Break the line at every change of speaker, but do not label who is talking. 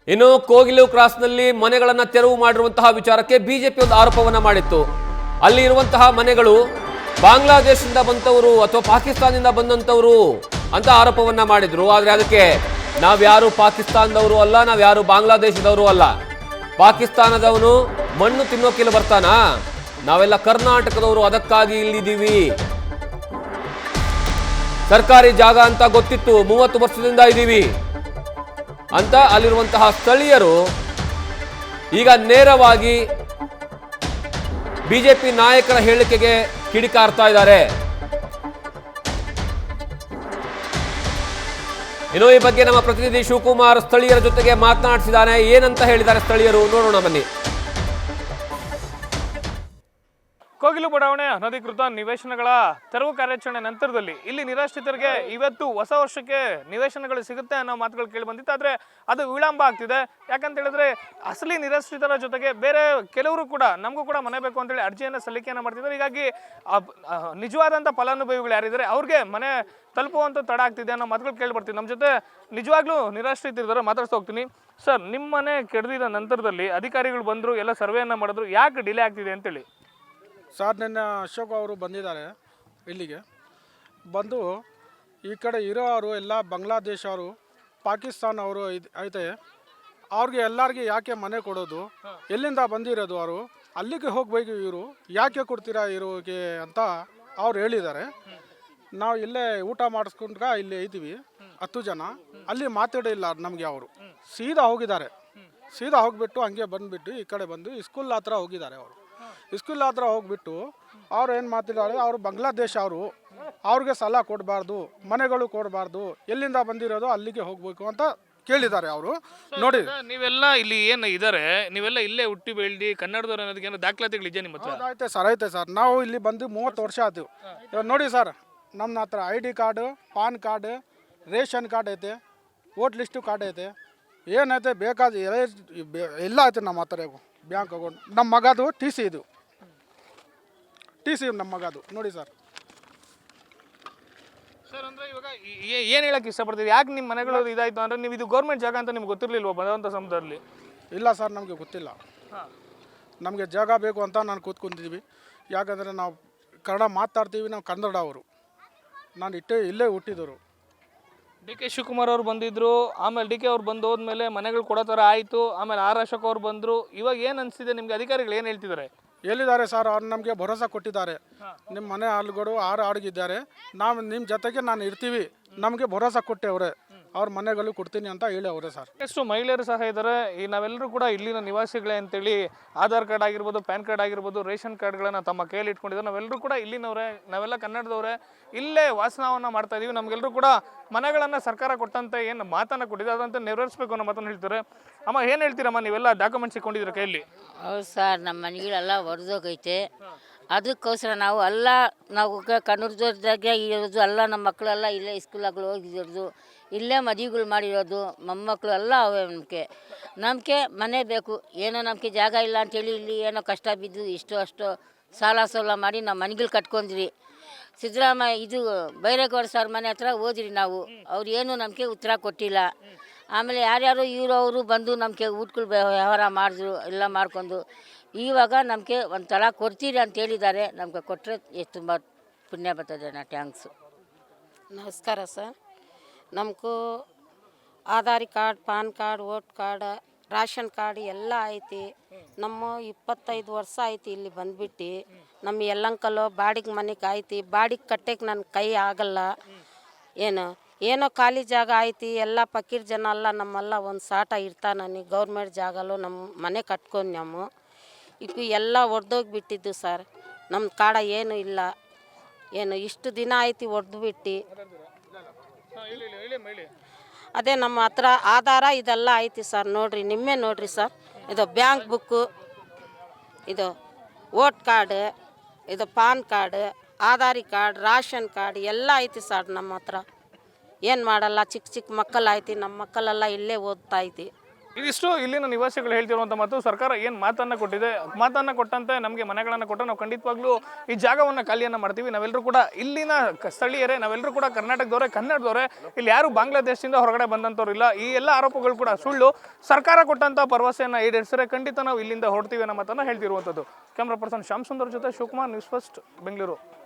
ಇನ್ನು ಕೋಗಿಲು ಕ್ರಾಸ್ನಲ್ಲಿ ಮನೆಗಳನ್ನು ತೆರವು ಮಾಡಿರುವಂತಹ ವಿಚಾರಕ್ಕೆ ಬಿಜೆಪಿ ಒಂದು ಆರೋಪವನ್ನ ಮಾಡಿತ್ತು. ಅಲ್ಲಿ ಇರುವಂತಹ ಮನೆಗಳು ಬಾಂಗ್ಲಾದೇಶದಿಂದ ಬಂದವರು ಅಥವಾ ಪಾಕಿಸ್ತಾನದಿಂದ ಬಂದಂತವರು ಅಂತ ಆರೋಪವನ್ನ ಮಾಡಿದ್ರು. ಆದ್ರೆ ಅದಕ್ಕೆ ನಾವ್ಯಾರು ಪಾಕಿಸ್ತಾನದವರು ಅಲ್ಲ, ನಾವ್ಯಾರು ಬಾಂಗ್ಲಾದೇಶದವರು ಅಲ್ಲ. ಪಾಕಿಸ್ತಾನದವನು ಮಣ್ಣು ತಿನ್ನೋಕಿಲ್ಲ ಬರ್ತಾನ, ನಾವೆಲ್ಲ ಕರ್ನಾಟಕದವರು, ಅದಕ್ಕಾಗಿ ಇಲ್ಲಿದ್ದೀವಿ. ಸರ್ಕಾರಿ ಜಾಗ ಅಂತ ಗೊತ್ತಿತ್ತು, 30 ವರ್ಷದಿಂದ ಇದ್ದೀವಿ ಅಂತ ಅಲ್ಲಿರುವಂತಹ ಸ್ಥಳೀಯರು ಈಗ ನೇರವಾಗಿ ಬಿಜೆಪಿ ನಾಯಕರ ಹೇಳಿಕೆಗೆ ಕಿಡಿಕಾರ್ತಾ ಇದ್ದಾರೆ. ಇನ್ನು ಈ ಬಗ್ಗೆ ನಮ್ಮ ಪ್ರತಿನಿಧಿ ಶಿವಕುಮಾರ್ ಸ್ಥಳೀಯರ ಜೊತೆಗೆ ಮಾತನಾಡಿಸಿದ್ದಾನೆ. ಏನಂತ ಹೇಳಿದ್ದಾರೆ ಸ್ಥಳೀಯರು, ನೋಡೋಣ ಬನ್ನಿ.
ಕೋಗಿಲು ಬಡಾವಣೆ ಅನಧಿಕೃತ ನಿವೇಶನಗಳ ತೆರವು ಕಾರ್ಯಾಚರಣೆ ನಂತರದಲ್ಲಿ ಇಲ್ಲಿ ನಿರಾಶ್ರಿತರಿಗೆ ಇವತ್ತು ಹೊಸ ವರ್ಷಕ್ಕೆ ನಿವೇಶನಗಳು ಸಿಗುತ್ತೆ ಅನ್ನೋ ಮಾತುಗಳು ಕೇಳಿ ಬಂದಿತ್ತು. ಆದರೆ ಅದು ವಿಳಂಬ ಆಗ್ತಿದೆ. ಯಾಕಂತ ಹೇಳಿದ್ರೆ ಅಸಲಿ ನಿರಾಶ್ರಿತರ ಜೊತೆಗೆ ಬೇರೆ ಕೆಲವರು ಕೂಡ ನಮಗೂ ಕೂಡ ಮನೆ ಬೇಕು ಅಂತೇಳಿ ಅರ್ಜಿಯನ್ನು ಸಲ್ಲಿಕೆಯನ್ನು ಮಾಡ್ತಿದ್ದಾರೆ. ಹೀಗಾಗಿ ನಿಜವಾದಂಥ ಫಲಾನುಭವಿಗಳು ಯಾರಿದ್ದಾರೆ ಅವ್ರಿಗೆ ಮನೆ ತಲುಪುವಂಥ ತಡ ಆಗ್ತಿದೆ ಅನ್ನೋ ಮಾತುಗಳು ಕೇಳಿ ಬರ್ತೀವಿ. ನಮ್ಮ ಜೊತೆ ನಿಜವಾಗ್ಲೂ ನಿರಾಶ್ರಿತರಿದ್ದಾರೆ, ಮಾತಾಡ್ತಾ ಹೋಗ್ತೀನಿ. ಸರ್, ನಿಮ್ಮ ಮನೆ ಕೆಡದಿದ ನಂತರದಲ್ಲಿ ಅಧಿಕಾರಿಗಳು ಬಂದರು, ಎಲ್ಲ ಸರ್ವೆಯನ್ನು ಮಾಡಿದ್ರು, ಯಾಕೆ ಡಿಲೇ ಆಗ್ತಿದೆ ಅಂತೇಳಿ?
ಸರ್, ನಿನ್ನೆ ಅಶೋಕ್ ಅವರು ಬಂದಿದ್ದಾರೆ. ಇಲ್ಲಿಗೆ ಬಂದು ಈ ಕಡೆ ಇರೋರು ಎಲ್ಲ ಬಾಂಗ್ಲಾದೇಶ ಅವರು, ಪಾಕಿಸ್ತಾನ ಅವರು ಐತೆ. ಅವ್ರಿಗೆ ಎಲ್ಲರಿಗೆ ಯಾಕೆ ಮನೆ ಕೊಡೋದು, ಎಲ್ಲಿಂದ ಬಂದಿರೋದು ಅವರು, ಅಲ್ಲಿಗೆ ಹೋಗ್ಬೇಕು, ಇವರು ಯಾಕೆ ಕೊಡ್ತೀರಾ ಇರೋಗೆ ಅಂತ ಅವ್ರು ಹೇಳಿದ್ದಾರೆ. ನಾವು ಇಲ್ಲೇ ಊಟ ಮಾಡಿಸ್ಕೊಂಡ್ರೆ ಇಲ್ಲಿ ಇದ್ದೀವಿ 10 ಜನ. ಅಲ್ಲಿ ಮಾತಾಡಿಲ್ಲ ನಮಗೆ. ಅವರು ಸೀದಾ ಹೋಗಿದ್ದಾರೆ. ಸೀದಾ ಹೋಗಿಬಿಟ್ಟು ಹಂಗೆ ಬಂದುಬಿಟ್ಟು ಈ ಕಡೆ ಬಂದು ಸ್ಕೂಲ್ ಹತ್ರ ಹೋಗಿದ್ದಾರೆ. ಅವರು ಸ್ಕೂಲ್ ಹತ್ರ ಹೋಗ್ಬಿಟ್ಟು ಅವ್ರು ಏನು ಮಾತಾಡಿದ್ದಾರೆ, ಅವರು ಬಾಂಗ್ಲಾದೇಶ ಅವರು, ಅವ್ರಿಗೆ ಸಾಲ ಕೊಡಬಾರ್ದು, ಮನೆಗಳು ಕೊಡಬಾರ್ದು, ಎಲ್ಲಿಂದ ಬಂದಿರೋದು ಅಲ್ಲಿಗೆ ಹೋಗಬೇಕು ಅಂತ ಕೇಳಿದ್ದಾರೆ ಅವರು. ನೋಡಿ,
ನೀವೆಲ್ಲ ಇಲ್ಲಿ ಏನು ಇದ್ದಾರೆ, ನೀವೆಲ್ಲ ಇಲ್ಲೇ ಹುಟ್ಟಿ ಬೆಳೆದಿ ಕನ್ನಡದವ್ರು ಅನ್ನೋದಕ್ಕೆ ಏನೋ ದಾಖಲಾತಿಗಳಿದೆ ನಿಮ್ಮ ಹತ್ರ?
ಐತೆ ಸರ್, ಐತೆ ಸರ್. ನಾವು ಇಲ್ಲಿ ಬಂದು 30 ವರ್ಷ ಆಯ್ತು. ನೋಡಿ ಸರ್, ನಮ್ಮ ಹತ್ರ ID card, PAN card, ration card ಐತೆ, ವೋಟ್ ಲಿಸ್ಟು ಕಾರ್ಡ್ ಐತೆ, ಏನೈತೆ ಬೇಕಾದ ಎಲ್ಲ ಐತೆ ನಮ್ಮ ಹತ್ರ. ಬ್ಯಾಂಕ್ ಅಕೌಂಟ್, ನಮ್ಮ ಮಗದು TC, ಇದು TC ನಮ್ಮ ಮಗದು. ನೋಡಿ ಸರ್.
ಸರ್, ಅಂದರೆ ಇವಾಗ ಏನು ಹೇಳಕ್ಕೆ ಇಷ್ಟಪಡ್ತೀವಿ? ಯಾಕೆ ನಿಮ್ಮ ಮನೆಗಳು ಇದಾಯಿತು ಅಂದರೆ ನೀವು ಇದು ಗೌರ್ಮೆಂಟ್ ಜಾಗ ಅಂತ ನಿಮ್ಗೆ ಗೊತ್ತಿರಲಿಲ್ವ ಬಂದಂಥ ಸಮಯದಲ್ಲಿ?
ಇಲ್ಲ ಸರ್, ನಮಗೆ ಗೊತ್ತಿಲ್ಲ. ನಮಗೆ ಜಾಗ ಬೇಕು ಅಂತ ನಾನು ಕೂತ್ಕೊಂಡಿದ್ದೀವಿ. ಯಾಕಂದರೆ ನಾವು ಕನ್ನಡ ಮಾತಾಡ್ತೀವಿ, ನಾವು ಕನ್ನಡ ಅವರು. ನಾನು ಇಲ್ಲೇ ಹುಟ್ಟಿದವರು.
DK ಶಿವಕುಮಾರ್ ಅವರು ಬಂದಿದ್ರು, ಆಮೇಲೆ DK ಅವ್ರು ಬಂದು ಹೋದ್ಮೇಲೆ ಮನೆಗಳು ಕೊಡೋ ಥರ ಆಯಿತು. ಆಮೇಲೆ R ಅಶೋಕ್ ಅವ್ರು ಬಂದರು. ಇವಾಗ ಏನು ಅನಿಸ್ತಿದೆ ನಿಮಗೆ? ಅಧಿಕಾರಿಗಳು ಏನು ಹೇಳ್ತಿದ್ದಾರೆ?
ಹೇಳಿದ್ದಾರೆ ಸರ್, ಅವ್ರು ನಮಗೆ ಭರೋಸಾ ಕೊಟ್ಟಿದ್ದಾರೆ. ನಿಮ್ಮ ಮನೆ ಹಾಳುಗಳು 6 ಅಡಗಿದ್ದಾರೆ, ನಾವು ನಿಮ್ಮ ಜೊತೆಗೆ ನಾನು ಇರ್ತೀವಿ, ನಮಗೆ ಭರೋಸಾ ಕೊಟ್ಟೆವ್ರೆ, ಅವ್ರ ಮನೆಗಳು ಕೊಡ್ತೀನಿ ಅಂತ ಹೇಳಿ ಅವರೇ ಸರ್.
ಎಷ್ಟು ಮಹಿಳೆಯರು ಸಹ ಇದ್ದಾರೆ. ಈ ನಾವೆಲ್ಲರೂ ಕೂಡ ಇಲ್ಲಿನ ನಿವಾಸಿಗಳೇ ಅಂತೇಳಿ ಆಧಾರ್ ಕಾರ್ಡ್ ಆಗಿರ್ಬೋದು, ಪ್ಯಾನ್ ಕಾರ್ಡ್ ಆಗಿರ್ಬೋದು, ರೇಷನ್ ಕಾರ್ಡ್ಗಳನ್ನು ತಮ್ಮ ಕೈಯಲ್ಲಿ ಇಟ್ಕೊಂಡಿದ್ದಾರೆ. ನಾವೆಲ್ಲರೂ ಕೂಡ ಇಲ್ಲಿನವರೇ, ನಾವೆಲ್ಲ ಕನ್ನಡದವರೇ, ಇಲ್ಲೇ ವಾಸನವನ್ನು ಮಾಡ್ತಾ ಇದ್ದೀವಿ. ನಮಗೆಲ್ಲರೂ ಕೂಡ ಮನೆಗಳನ್ನು ಸರ್ಕಾರ ಕೊಟ್ಟಂತೆ ಏನು ಮಾತನ್ನು ಕೊಟ್ಟಿದೆ ಅದಂತೆ ನೆರವೇರಿಸಬೇಕು ಅನ್ನೋ ಮಾತನ್ನು ಹೇಳ್ತಾರೆ. ಅಮ್ಮ, ಏನು ಹೇಳ್ತೀರಮ್ಮ? ನೀವೆಲ್ಲ ಡಾಕ್ಯುಮೆಂಟ್ಸ್ ಇಟ್ಕೊಂಡಿದ್ದೀರ ಕೈಯಲ್ಲಿ?
ಹೌದು ಸರ್, ನಮ್ಮ ಮನೆಗಳೆಲ್ಲ ಒಡೆದೋಗೈತೆ. ಅದಕ್ಕೋಸ್ಕರ ನಾವು ಕನ್ನಡದಾಗೆ ಇರೋದು ಎಲ್ಲ, ನಮ್ಮ ಮಕ್ಕಳೆಲ್ಲ ಇಲ್ಲೇ ಸ್ಕೂಲಾಗಳು ಹೋಗಿರೋದು, ಇಲ್ಲೇ ಮದುವೆಗಳು ಮಾಡಿರೋದು, ಮೊಮ್ಮಕ್ಕಳು ಎಲ್ಲ ಅವೇ. ನಮಗೆ ಮನೆ ಬೇಕು. ಏನೋ ನಮಗೆ ಜಾಗ ಇಲ್ಲ ಅಂಥೇಳಿ ಇಲ್ಲಿ ಏನೋ ಕಷ್ಟ ಬಿದ್ದು ಇಷ್ಟು ಅಷ್ಟು ಸಾಲ ಮಾಡಿ ನಾವು ಮನೆಗಳು ಕಟ್ಕೊಂಡ್ರಿ. ಸಿದ್ದರಾಮಯ್ಯ ಇದು ಬೈರೇಗೌಡ ಸರ್ ಮನೆ ಹತ್ರ ಹೋದ್ರಿ ನಾವು, ಅವ್ರು ಏನೂ ನಮಗೆ ಉತ್ತರ ಕೊಟ್ಟಿಲ್ಲ. ಆಮೇಲೆ ಯಾರ್ಯಾರು ಅವರು ಬಂದು ನಮಗೆ ಊಟಗಳು ವ್ಯವಹಾರ ಮಾಡಿದ್ರು, ಎಲ್ಲ ಮಾಡ್ಕೊಂಡು ಇವಾಗ ನಮಗೆ ಒಂದು ತಳ ಕೊಡ್ತೀರಿ ಅಂತ ಹೇಳಿದ್ದಾರೆ. ನಮಗೆ ಕೊಟ್ಟರೆ ಎಷ್ಟು ತುಂಬ ಪುಣ್ಯ ಬರ್ತದೆ. ಟ್ಯಾಂಕ್ಸು.
ನಮಸ್ಕಾರ ಸರ್. ನಮಗೂ Aadhaar card, PAN card, vote card, ration card ಎಲ್ಲ ಐತಿ. ನಮ್ಮ 25 ವರ್ಷ ಐತಿ ಇಲ್ಲಿ ಬಂದ್ಬಿಟ್ಟು. ನಮ್ಮ ಎಲ್ಲಂಕಲ್ಲು ಬಾಡಿಗೆ ಮನೆಗೆ ಐತಿ. ಬಾಡಿಗೆ ಕಟ್ಟಕ್ಕೆ ನನ್ನ ಕೈ ಆಗಲ್ಲ. ಏನೋ ಖಾಲಿ ಜಾಗ ಐತಿ. ಎಲ್ಲ ಪಕ್ಕೀರ್ ಜನ ಎಲ್ಲ ನಮ್ಮೆಲ್ಲ ಒಂದು ಸಾಟ ಇರ್ತಾ. ನನಗೆ ಗೌರ್ಮೆಂಟ್ ಜಾಗಲ್ಲೂ ನಮ್ಮ ಮನೆ ಕಟ್ಕೊಂಡು ನಾವು ಈಗ ಎಲ್ಲ ಒಡೆದೋಗಿಬಿಟ್ಟಿದ್ದು ಸರ್. ನಮ್ಮ ಕಾಡ ಏನೂ ಇಲ್ಲ. ಇಷ್ಟು ದಿನ ಐತಿ ಒಡೆದ್ಬಿಟ್ಟು. ಅದೇ ನಮ್ಮ ಹತ್ರ ಆಧಾರ ಇದೆಲ್ಲ ಐತಿ ಸರ್. ನೋಡಿರಿ, ನಿಮ್ಮೇ ನೋಡಿರಿ ಸರ್. ಇದು ಬ್ಯಾಂಕ್ ಬುಕ್ಕು, ಇದು ವೋಟ್ ಕಾರ್ಡ್, ಇದು PAN card, Aadhaar card, ration card ಎಲ್ಲ ಐತಿ ಸರ್ ನಮ್ಮ ಹತ್ರ. ಏನು ಮಾಡಲ್ಲ. ಚಿಕ್ಕ ಚಿಕ್ಕ ಮಕ್ಕಳು ಐತಿ. ನಮ್ಮ ಮಕ್ಕಳೆಲ್ಲ ಇಲ್ಲೇ ಓದ್ತಾ ಐತಿ.
ಇದಿಷ್ಟು ಇಲ್ಲಿನ ನಿವಾಸಿಗಳು ಹೇಳ್ತಿರುವಂಥ ಮಾತು. ಸರ್ಕಾರ ಏನು ಮಾತನ್ನು ಕೊಟ್ಟಿದೆ, ಮಾತನ್ನು ಕೊಟ್ಟಂತೆ ನಮಗೆ ಮನೆಗಳನ್ನು ಕೊಟ್ಟರೆ ನಾವು ಖಂಡಿತವಾಗ್ಲೂ ಈ ಜಾಗವನ್ನು ಖಾಲಿಯನ್ನು ಮಾಡ್ತೀವಿ. ನಾವೆಲ್ಲರೂ ಕೂಡ ಇಲ್ಲಿನ ಸ್ಥಳೀಯರೇ, ನಾವೆಲ್ಲರೂ ಕೂಡ ಕರ್ನಾಟಕದವರೇ, ಕನ್ನಡದವರೇ. ಇಲ್ಲಿ ಯಾರು ಬಾಂಗ್ಲಾದೇಶದಿಂದ ಹೊರಗಡೆ ಬಂದಂಥವ್ರು ಇಲ್ಲ. ಈ ಎಲ್ಲ ಆರೋಪಗಳು ಕೂಡ ಸುಳ್ಳು. ಸರ್ಕಾರ ಕೊಟ್ಟಂಥ ಭರವಸೆಯನ್ನು ಈಡೇರಿಸಿದ್ರೆ ಖಂಡಿತ ನಾವು ಇಲ್ಲಿಂದ ಹೊರಡ್ತೀವಿ ಅನ್ನೋ ಮಾತನ್ನು ಹೇಳ್ತಿರುವಂಥದ್ದು. ಕ್ಯಾಮ್ರಾ ಪರ್ಸನ್ ಶ್ಯಾಮ್ ಸುಂದರ್ ಜೊತೆ ಶಿವಕುಮಾರ್, ನ್ಯೂಸ್ ಫಸ್ಟ್, ಬೆಂಗಳೂರು.